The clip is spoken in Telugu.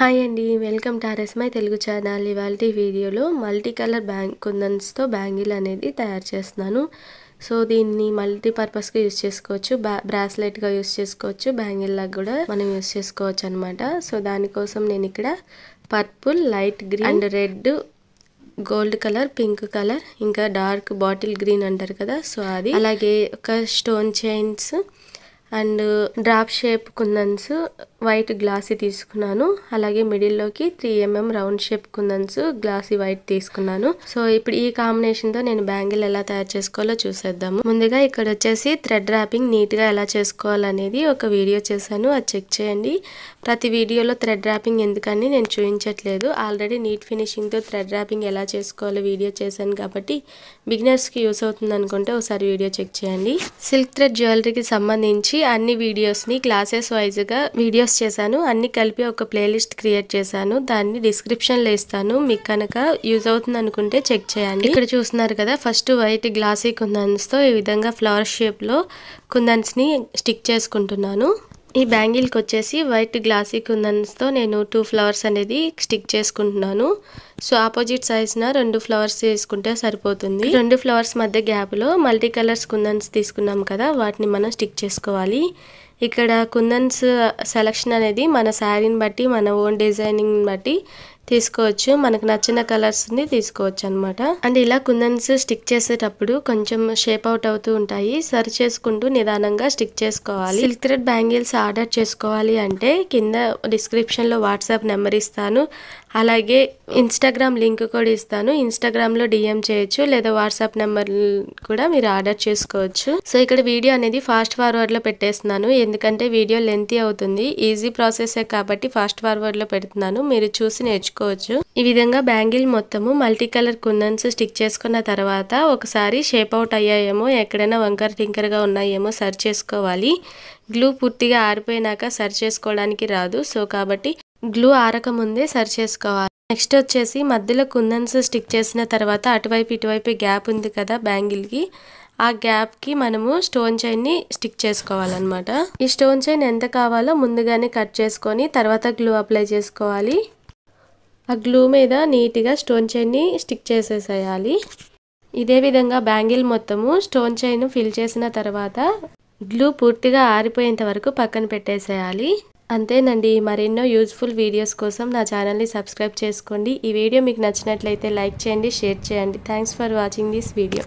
హాయ్ అండి. వెల్కమ్ టు ఆర్ఎస్మై తెలుగు ఛానల్. ఇవాల్టి వీడియోలో మల్టీ కలర్ కుందన్స్‌తో బ్యాంగిల్ అనేది తయారు చేస్తున్నాను. సో, దీన్ని మల్టీ పర్పస్‌గా యూజ్ చేసుకోవచ్చు. బ్రాస్లెట్‌గా యూజ్ చేసుకోవచ్చు. బ్యాంగిల్‌లాగా కూడా మనం యూజ్ చేసుకోవచ్చనమాట. సో, దానికోసం నేను ఇక్కడ purple, light green and red, gold colour, pink colour, ఇంకా డార్క్ బాటిల్ గ్రీన్ అంటారు కదా, సో అది, అలాగే ఒక stone chains and drop shape kundans white glassy తీసుకున్నాను. అలాగే మిడిల్లోకి 3mm round shape kundans glassy white తీసుకున్నాను. సో ఇప్పుడు ఈ కాంబినేషన్తో నేను బ్యాంగిల్ ఎలా తయారు చేసుకోవాలో చూసేద్దాము. ముందుగా ఇక్కడ వచ్చేసి థ్రెడ్ ర్యాపింగ్ నీట్గా ఎలా చేసుకోవాలనేది ఒక వీడియో చేశాను, అది చెక్ చేయండి. ప్రతి వీడియోలో థ్రెడ్ ర్యాపింగ్ ఎందుకని నేను చూపించట్లేదు. ఆల్రెడీ నీట్ ఫినిషింగ్తో థ్రెడ్ ర్యాపింగ్ ఎలా చేసుకోవాలో వీడియో చేశాను కాబట్టి బిగినర్స్కి యూస్ అవుతుంది అనుకుంటే ఒకసారి వీడియో చెక్ చేయండి. సిల్క్ థ్రెడ్ జ్యువెలరీకి సంబంధించి అన్ని వీడియోస్ని క్లాసెస్ వైజ్గా వీడియోస్ చేశాను. అన్ని కలిపి ఒక ప్లేలిస్ట్ క్రియేట్ చేశాను. దాన్ని డిస్క్రిప్షన్లో ఇస్తాను. మీకు కనుక యూజ్ అవుతుంది అనుకుంటే చెక్ చేయండి. ఇక్కడ చూస్తున్నారు కదా, ఫస్ట్ వైట్ గ్లాసీ కుందన్స్తో ఈ విధంగా ఫ్లవర్ షేప్లో కుందన్స్ని స్టిక్ చేసుకుంటున్నాను. ఈ బ్యాంగిల్కి వచ్చేసి వైట్ గ్లాసీ కుందన్స్తో నేను 2 ఫ్లవర్స్ అనేది స్టిక్ చేసుకుంటున్నాను. సో ఆపోజిట్ సైజ్న 2 ఫ్లవర్స్ తీసుకుంటే సరిపోతుంది. 2 ఫ్లవర్స్ మధ్య గ్యాప్లో మల్టీ కలర్స్ కుందన్స్ తీసుకున్నాం కదా, వాటిని మనం స్టిక్ చేసుకోవాలి. ఇక్కడ కుందన్స్ సెలెక్షన్ అనేది మన శారీని బట్టి, మన ఓన్ డిజైనింగ్ బట్టి తీసుకోవచ్చు. మనకు నచ్చిన కలర్స్ని తీసుకోవచ్చు అనమాట. అండ్ ఇలా కుందన్స్ స్టిక్ చేసేటప్పుడు కొంచెం షేప్ అవుట్ అవుతూ ఉంటాయి. సరి చేసుకుంటూ నిదానంగా స్టిక్ చేసుకోవాలి. సిల్క్ థ్రెడ్ బ్యాంగిల్స్ ఆర్డర్ చేసుకోవాలి అంటే కింద డిస్క్రిప్షన్లో వాట్సాప్ నెంబర్ ఇస్తాను, అలాగే ఇన్స్టాగ్రామ్ లింక్ కూడా ఇస్తాను. ఇన్స్టాగ్రామ్లో డిఎం చేయొచ్చు, లేదా వాట్సాప్ నెంబర్ కూడా మీరు ఆర్డర్ చేసుకోవచ్చు. సో ఇక్కడ వీడియో అనేది ఫాస్ట్ ఫార్వర్డ్లో పెట్టేస్తున్నాను, ఎందుకంటే వీడియో లెంతీ అవుతుంది. ఈజీ ప్రాసెసే కాబట్టి ఫాస్ట్ ఫార్వర్డ్లో పెడుతున్నాను, మీరు చూసి నేర్చుకోవచ్చు. ఈ విధంగా బ్యాంగిల్ మొత్తము మల్టీ కలర్ కుందన్స్ స్టిక్ చేసుకున్న తర్వాత ఒకసారి షేప్ అవుట్ అయ్యాయేమో, ఎక్కడైనా వంకర టింకరగా ఉన్నాయేమో సరి చేసుకోవాలి. గ్లూ పూర్తిగా ఆరిపోయినాక సరి చేసుకోవడానికి రాదు. సో కాబట్టి గ్లూ ఆరక ముందే సరి చేసుకోవాలి. నెక్స్ట్ వచ్చేసి మధ్యలో కుందన్స్ స్టిక్ చేసిన తర్వాత అటువైపు ఇటువైపు గ్యాప్ ఉంది కదా బ్యాంగిల్కి, ఆ గ్యాప్కి మనము స్టోన్ చైన్ని స్టిక్ చేసుకోవాలన్నమాట. ఈ స్టోన్ చైన్ ఎంత కావాలో ముందుగానే కట్ చేసుకొని తర్వాత గ్లూ అప్లై చేసుకోవాలి. ఆ గ్లూ మీద నీట్గా స్టోన్ చైన్ని స్టిక్ చేసేసేయాలి. ఇదే విధంగా బ్యాంగిల్ మొత్తము స్టోన్ చైన్ ఫిల్ చేసిన తర్వాత గ్లూ పూర్తిగా ఆరిపోయేంత వరకు పక్కన పెట్టేసేయాలి. అంతేనండి. మరెన్నో యూజ్ఫుల్ వీడియోస్ కోసం నా ఛానల్ని సబ్స్క్రైబ్ చేసుకోండి. ఈ వీడియో మీకు నచ్చినట్లయితే లైక్ చేయండి, షేర్ చేయండి. Thanks for watching this video.